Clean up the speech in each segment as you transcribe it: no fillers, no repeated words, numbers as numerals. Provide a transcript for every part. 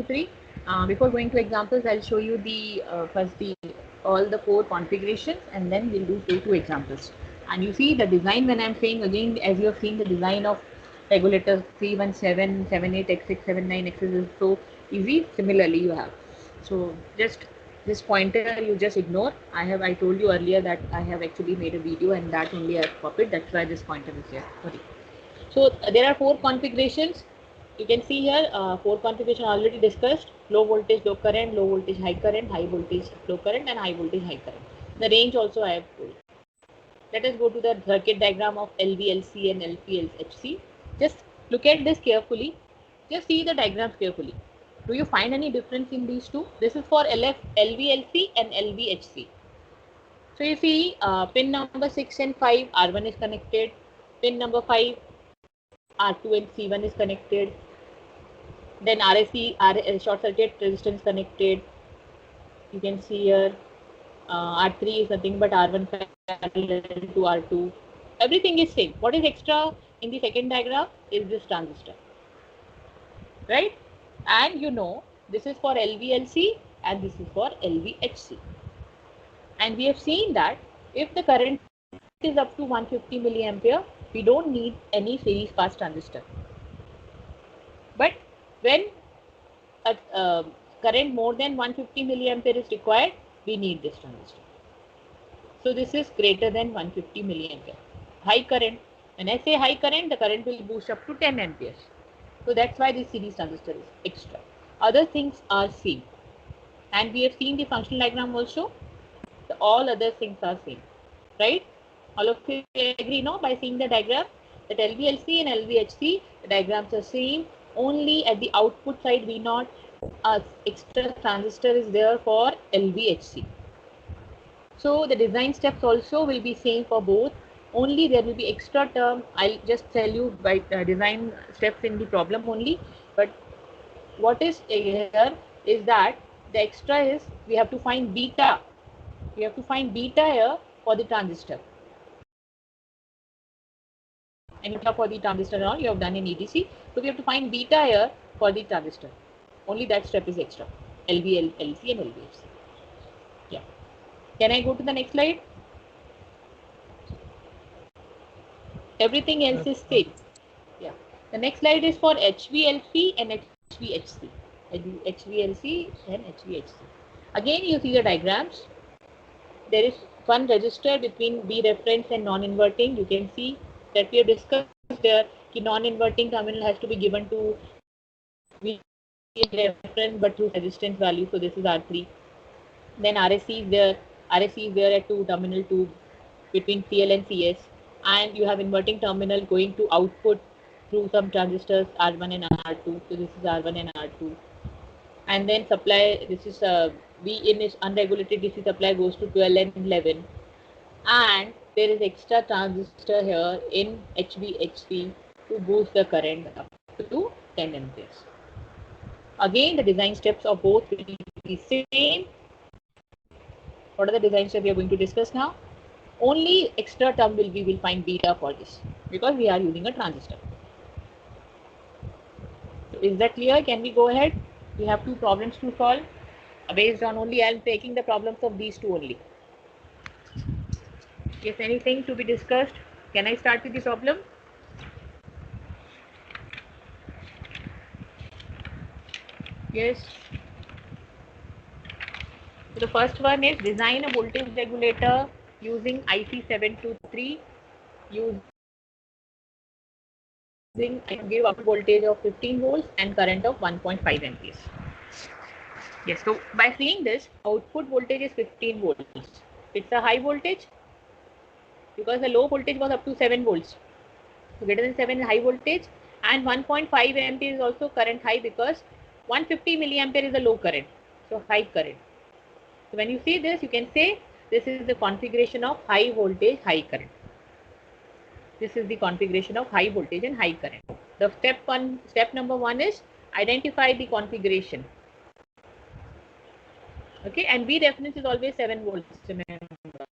3. Before going to examples, I'll show you the first all the 4 configurations, and then we'll do two examples. And you see the design when I'm saying again, as you have seen the design of regulator 317, 78, X6, 79, X6 is so easy. Similarly, you have. So just this pointer you just ignore. I told you earlier that I have actually made a video and that only I've copied. That's why this pointer is there. Okay. So there are 4 configurations. You can see here 4 configuration already discussed: low voltage, low current, low voltage, high voltage, low current, and high voltage, high current. The range also I have told. Let us go to the circuit diagram of LVLC and LPHC. Just look at this carefully. Just see the diagrams carefully. Do you find any difference in these two? This is for LVLC and LVHC. So you see pin number 6 and 5, R1 is connected. Pin number 5, R2 and C1 is connected. Then RSC, short circuit resistance connected. You can see here R3 is nothing but R1 parallel to R2. Everything is same. What is extra in the second diagram is this transistor, right? And you know this is for LVLC and this is for LVHC. And we have seen that if the current is up to 150 milliampere, we don't need any series pass transistor. But when a current more than 150 milliampere is required, we need this transistor. So this is greater than 150 milliampere. High current. When I say high current, the current will boost up to 10 amperes. So that's why this series transistor is extra. Other things are same. And we have seen the functional diagram also. All other things are same, right? All of you agree, no? By seeing the diagram that LVLC and LVHC, the diagrams are same. Only at the output side, we not extra transistor is there for LVHC. So the design steps also will be same for both. Only there will be extra term. I'll just tell you by design steps in the problem only. But what is here is that the extra is we have to find beta. We have to find beta here for the transistor. And for the transistor on you have done in EDC. So we have to find beta here for the transistor. Only that step is extra. LV, LC and LVHC. Yeah. Can I go to the next slide? Everything else is same. Yeah. The next slide is for HVLC and HVHC. HVLC and HVHC. Again, you see the diagrams. There is one resistor between B reference and non-inverting. You can see that we have discussed there that non-inverting terminal has to be given to V reference but through resistance value. So this is R3. Then RSC is there. RSC is there at 2 terminal 2 between CL and CS. And you have inverting terminal going to output through some transistors R1 and R2. So this is R1 and R2. And then supply, this is V in is unregulated DC supply goes to 12 and 11. And there is extra transistor here in HVHC to boost the current up to 10 amperes. Again, the design steps of both will be same. What are the design steps we are going to discuss now? Only extra term we will find beta for this because we are using a transistor. So is that clear? Can we go ahead? We have 2 problems to solve. Based on only I am taking the problems of these 2 only. If anything to be discussed, can I start with the problem? Yes. So the first one is design a voltage regulator using IC723 using give output voltage of 15 volts and current of 1.5 amperes. Yes, so by seeing this, output voltage is 15 volts. It's a high voltage because the low voltage was up to 7 volts. So greater than 7 is high voltage, and 1.5 ampere is also current high because 150 milliampere is a low current. So high current. So when you see this, you can say this is the configuration of high voltage, high current. This is the configuration of high voltage and high current. The step number 1 is identify the configuration. Okay, and V reference is always 7 volts. Remember.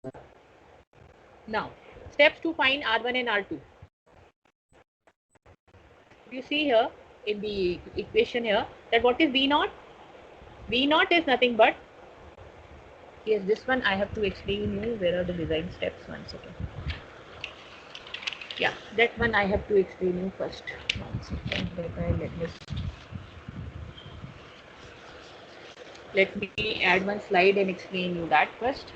Now, steps to find R1 and R2. You see here, in the equation here that what is V naught? V naught is nothing but, yes, this one I have to explain you where are the design steps. 1 second. Yeah, that one I have to explain you first. 1 second. Let me add one slide and explain you that first.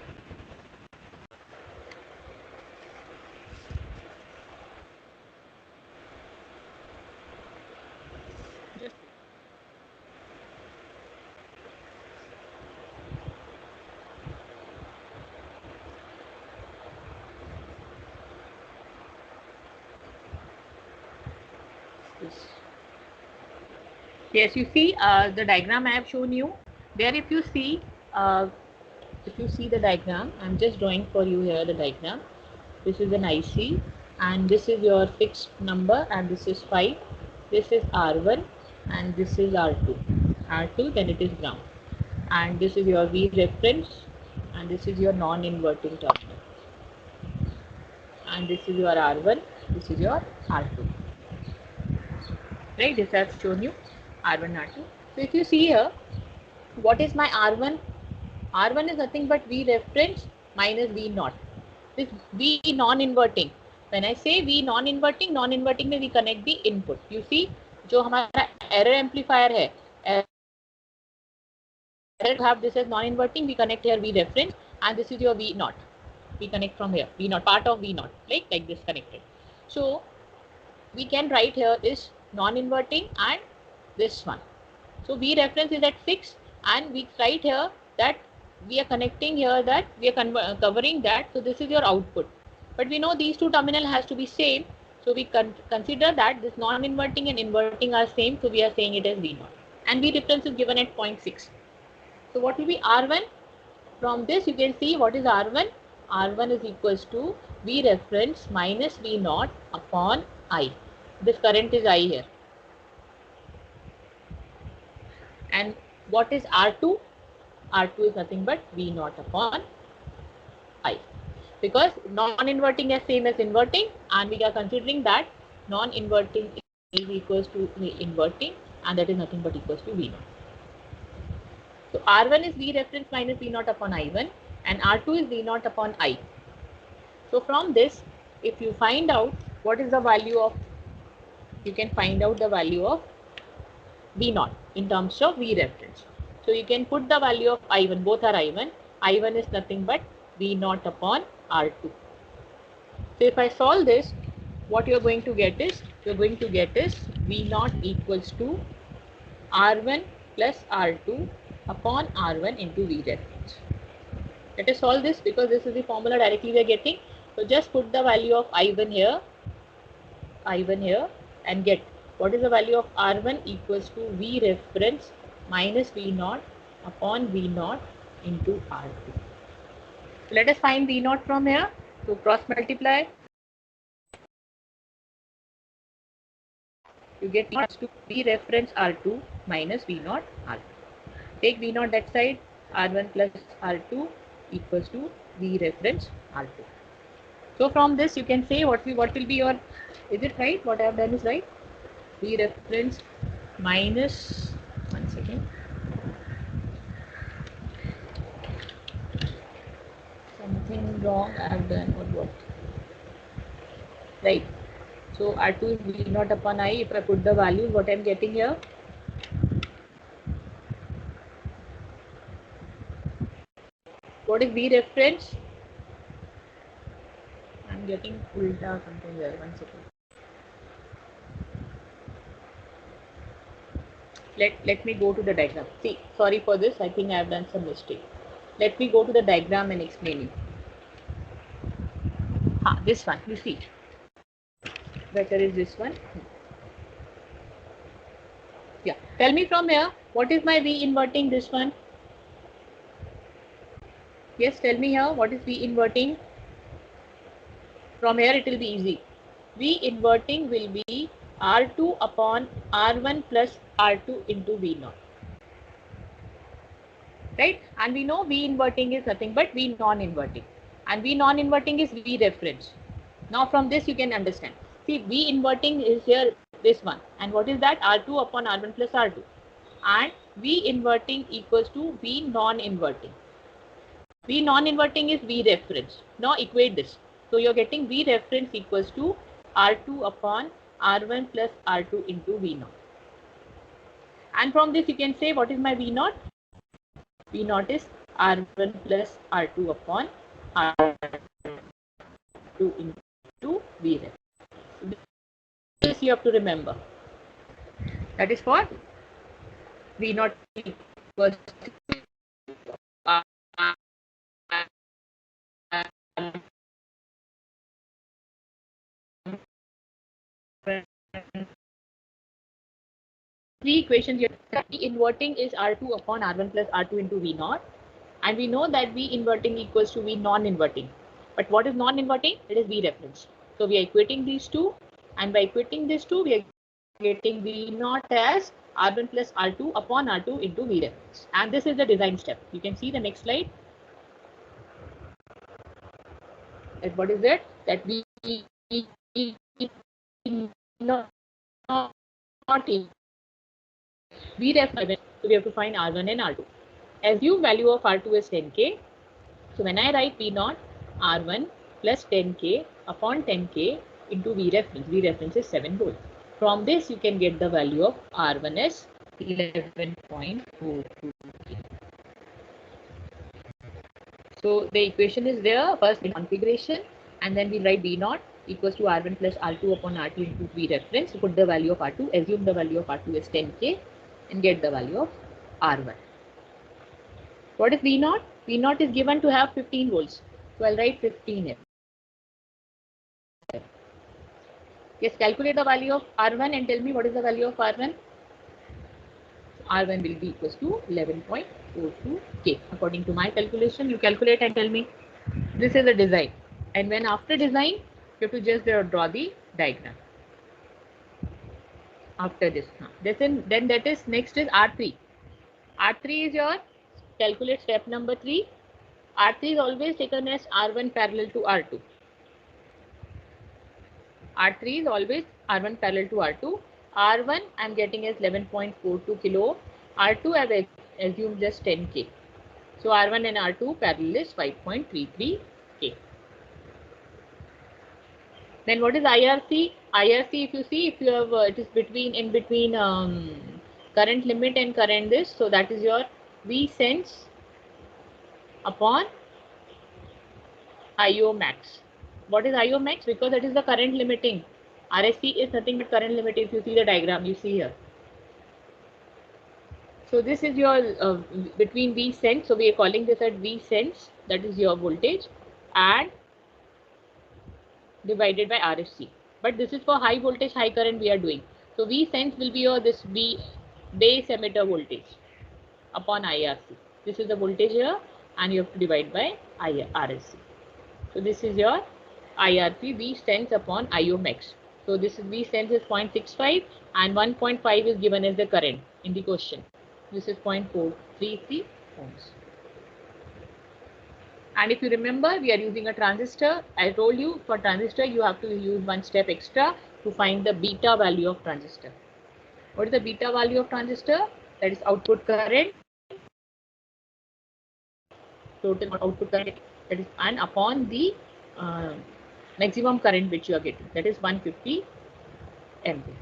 Yes, you see the diagram I have shown you. There, if you see the diagram, I'm just drawing for you here the diagram. This is an IC, and this is your fixed number, and this is 5. This is R1, and this is R2. R2, then it is ground, and this is your V reference, and this is your non-inverting terminal, and this is your R1. This is your R2. Right? This I have shown you R1, R2. So if you see here, what is my R1? R1 is nothing but V reference minus V naught. This V non-inverting. When I say V non-inverting, non-inverting में we connect the input. You see, जो हमारा error amplifier है, error have this as non-inverting, we connect here V reference, and this is your V naught. We connect from here, V naught, part of V naught, like this connected. So we can write here is non-inverting and this one. So V reference is at 6, and we write here that we are connecting here that we are covering that. So this is your output. But we know these two terminal has to be same. So we consider that this non-inverting and inverting are same. So we are saying it as V naught. And V reference is given at 0.6. So what will be R1? From this you can see what is R1. R1 is equals to V reference minus V naught upon I. This current is I here. And what is R2? R2 is nothing but V naught upon I. Because non-inverting is same as inverting, and we are considering that non-inverting is equals to inverting, and that is nothing but equals to V naught. So R1 is V reference minus V naught upon I1, and R2 is V naught upon I. So from this, if you find out what is the value of, you can find out the value of V naught in terms of V reference. So you can put the value of I1, both are I1. I1 is nothing but V naught upon R2. So if I solve this, what you're going to get is, V naught equals to R1 plus R2 upon R1 into V reference. Let us solve this because this is the formula directly we are getting. So just put the value of I1 here, and get what is the value of R1 equals to V reference minus V naught upon V naught into R2. So let us find V naught from here. So cross multiply. You get to V reference R2 minus V naught R2. Take V naught that side. R1 plus R2 equals to V reference R2. So from this you can say what will be your, is it right? What I have done is right. V reference minus, 1 second. Something wrong I have done or what? Right. So R2 is V naught upon I. If I put the values, what I am getting here? What is V reference? I am getting ulta something there. 1 second. Let me go to the diagram. See, sorry for this. I think I have done some mistake. Let me go to the diagram and explain it. This one. You see. Better is this one. Yeah. Tell me from here, what is my V inverting this one? Yes, tell me here, what is V inverting? From here it will be easy. V inverting will be R2 upon R1 plus R2 into V naught. Right? And we know V inverting is nothing but V non-inverting. And V non-inverting is V reference. Now from this you can understand. See, V inverting is here this one. And what is that? R2 upon R1 plus R2. And V inverting equals to V non-inverting. V non-inverting is V reference. Now equate this. So you're getting V reference equals to R2 upon R1 plus R2 into V naught. And from this you can say, what is my V naught? V naught is R1 plus R2 upon R2 into V reference. This you have to remember. That is for V naught equals to three equations here. V inverting is R2 upon R1 plus R2 into V naught. And we know that V inverting equals to V non-inverting. But what is non-inverting? It is V reference. So we are equating these two. And by equating these two, we are getting V naught as R1 plus R2 upon R2 into V reference. And this is the design step. You can see the next slide. And what is it? That V not V reference. So we have to find R1 and R2. Assume value of R2 is 10K. So when I write V naught, R1 plus 10K upon 10K into V reference is 7 volts. From this, you can get the value of R1 as 11.42. So the equation is there, first configuration, and then we write V naught equals to R1 plus R2 upon R2 into V reference. Put the value of R2, assume the value of R2 is 10K, and get the value of R1. What is V naught? V naught is given to have 15 volts. So I'll write 15 here. Yes, calculate the value of R1 and tell me what is the value of R1. R1 will be equals to 11.42K. According to my calculation, you calculate and tell me. This is the design. And when after design, you have to just draw the diagram. After this. Then that is next is R3. R3 is your calculate step number 3. R3 is always taken as R1 parallel to R2. R3 is always R1 parallel to R2. R1 I am getting as 11.42 kilo. R2 I have assumed just 10K. So R1 and R2 parallel is 5.33K. Then what is IRC? IRC, if you see, if you have it is in between current limit and current this, so that is your V sense upon IO max. What is IO max? Because that is the current limiting. RSC is nothing but current limiting. If you see the diagram, you see here. So this is your between V sense. So we are calling this at V sense. That is your voltage, and divided by RSC. But this is for high voltage, high current we are doing. So V sense will be your this V base emitter voltage upon IRC. This is the voltage here, and you have to divide by RSC. So this is your IRP V sense upon IO max. So this is V sense is 0.65 and 1.5 is given as the current in the question. This is 0.433 ohms. And if you remember, we are using a transistor. I told you for transistor, you have to use one step extra to find the beta value of transistor. What is the beta value of transistor? That is output current, total output current, that is, and upon the maximum current which you are getting, that is 150 ampere.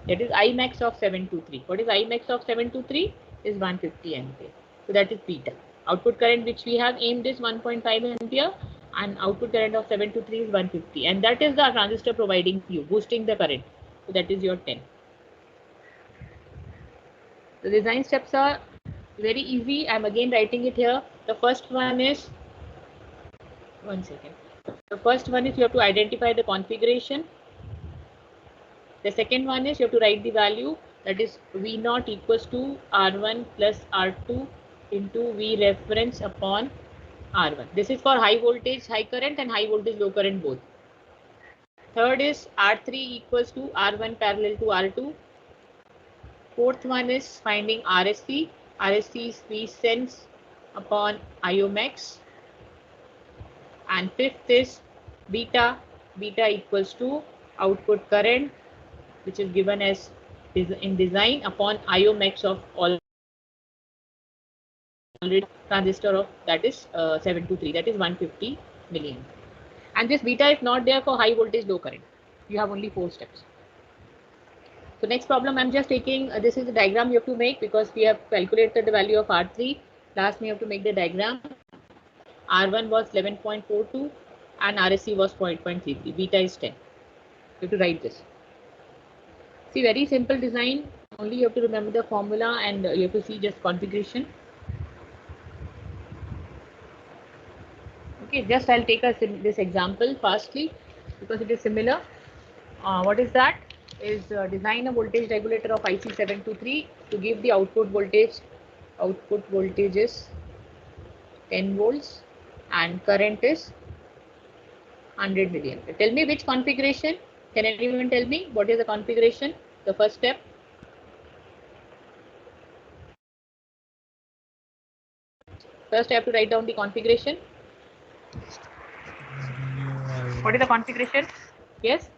That is I max of 723. What is I max of 723? Is 150 ampere. So that is beta. Output current which we have aimed is 1.5 ampere, and output current of 723 is 150. And that is the transistor providing you, boosting the current. So that is your 10. The design steps are very easy. I am again writing it here. The first one is, one second. The first one is you have to identify the configuration. The second one is you have to write the value, that is V naught equals to R1 plus R2 into V reference upon R1. This is for high voltage, high current, and high voltage, low current both. Third is R3 equals to R1 parallel to R2. Fourth one is finding RSC. RSC is V sense upon IO max. And fifth is beta equals to output current, which is given as in design upon IOMax of all transistor of that is 723, that is 150 milliamp. And this beta is not there for high voltage low current. You have only 4 steps. So next problem, I'm just taking this is the diagram you have to make because we have calculated the value of R3. Last we have to make the diagram. R1 was 11.42 and RSC was 0.33. Beta is 10. You have to write this. See, very simple design. Only you have to remember the formula and you have to see just configuration. Okay, just I'll take this example firstly because it is similar. What is that? Is design a voltage regulator of IC723 to give the output voltage. Output voltage is 10 volts and current is 100 milliamp. Tell me which configuration. Can anyone tell me what is the configuration? The first step. First, I have to write down the configuration. What is the configuration? Yes.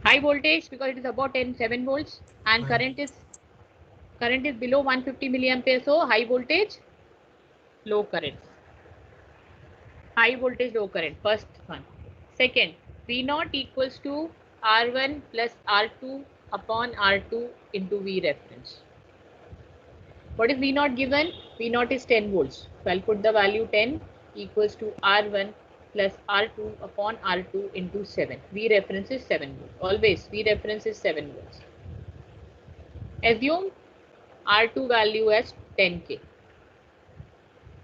High voltage because it is about 7 volts and current is below 150 milliampere. So high voltage, low current. High voltage, low current. First one. Second, V0 equals to R1 plus R2 upon R2 into V reference. What is V0 given? V0 is 10 volts. So I'll put the value 10 equals to R1 plus R2 upon R2 into 7. V reference is 7 volts. Always V reference is 7 volts. Assume R2 value as 10K.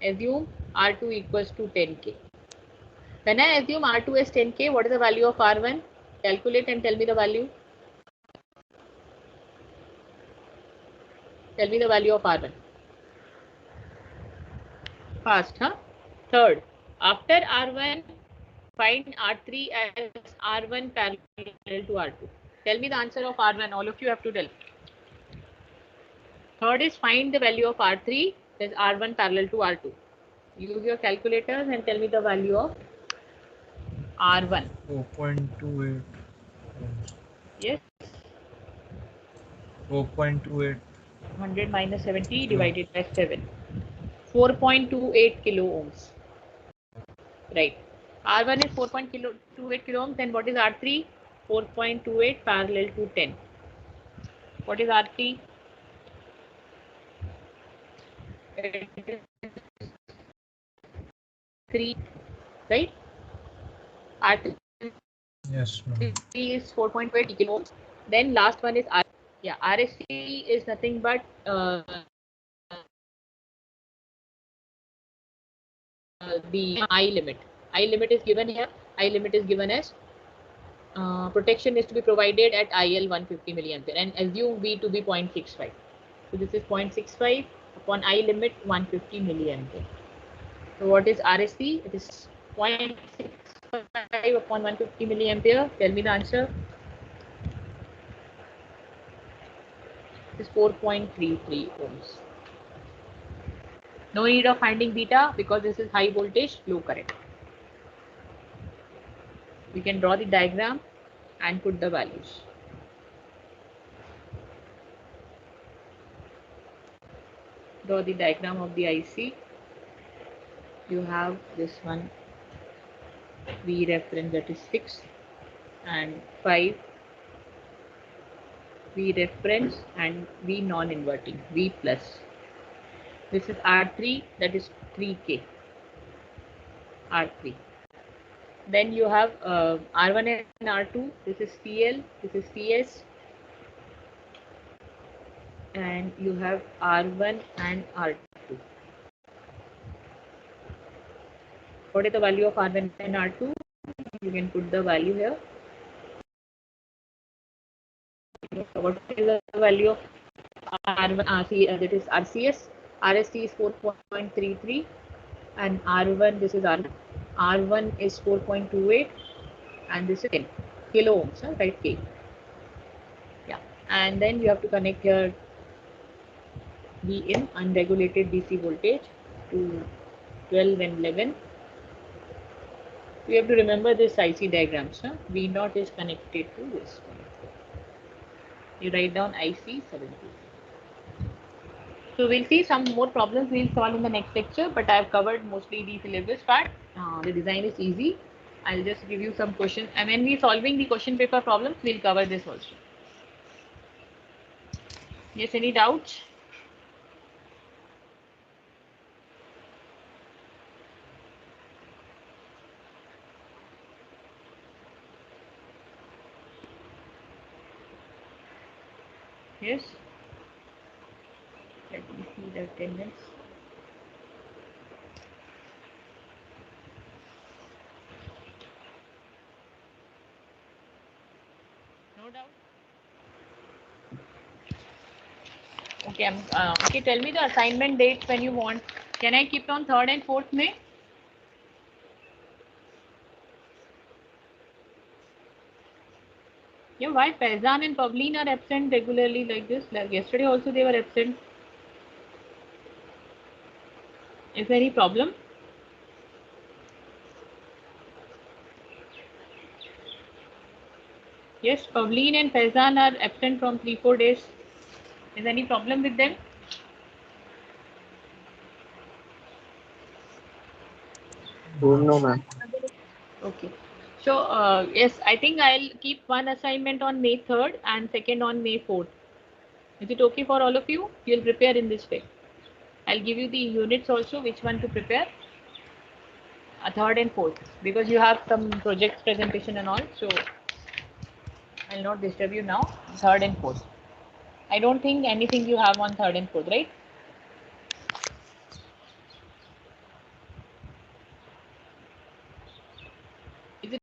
Assume R2 equals to 10K. When I assume R2 as 10K, what is the value of R1? Calculate and tell me the value. Tell me the value of R1. Fast, huh? Third, after R1, find R3 as R1 parallel to R2. Tell me the answer of R1. All of you have to tell. Third is find the value of R3 as R1 parallel to R2. Use your calculators and tell me the value of R1. 4.28. Yes. 4.28. 100 minus 70 divided by 7. 4.28 kilo ohms. Right. R1 is 4.28 kilo ohms. Then what is R3? 4.28 parallel to 10. What is R3? Three, right? R3 Yes, ma'am. is 4.28 kilo ohms. Then last one is RSC is nothing but the I limit. I limit is given here. I limit is given as protection is to be provided at IL 150 milliampere and assume V to be 0.65. So this is 0.65 upon I limit 150 milliampere. So what is RSC? It is 0.65 upon 150 milliampere. Tell me the answer. It is 4.33 ohms. No need of finding beta because this is high voltage, low current. We can draw the diagram and put the values. Draw the diagram of the IC. You have this one V reference that is 6 and 5 V reference and V non-inverting V plus. This is R3 that is 3K. R3. Then you have R1 and R2. This is CL. This is CS. And you have R1 and R2. What is the value of R1 and R2? You can put the value here. What is the value of R1? That is RCS. RSC is 4.33 and R1, this is R1. R1 is 4.28 and this is 10 kilo ohms, right? K. Yeah. And then you have to connect here V in unregulated DC voltage to 12 and 11. You have to remember this IC diagrams. Huh? V naught is connected to this one. You write down IC 70. So we'll see some more problems we'll solve in the next lecture, but I've covered mostly the syllabus part. The design is easy. I'll just give you some questions, and when we're solving the question paper problems, we'll cover this also. Yes, any doubts? Yes. Let me see the attendance. No doubt. Okay, okay. Tell me the assignment dates when you want. Can I keep on 3rd and 4th May? Yeah, why Faizan and Pavleen are absent regularly like this? Like yesterday also they were absent. Is there any problem? Yes, Pavleen and Faizan are absent from 3-4 days. Is there any problem with them? Don't know, ma'am. Okay. So, yes, I think I'll keep one assignment on May 3rd and second on May 4th. Is it okay for all of you? You'll prepare in this way. I'll give you the units also, which one to prepare. 3rd and 4th, because you have some projects presentation and all. So, I'll not disturb you now. 3rd and 4th. I don't think anything you have on 3rd and 4th, right?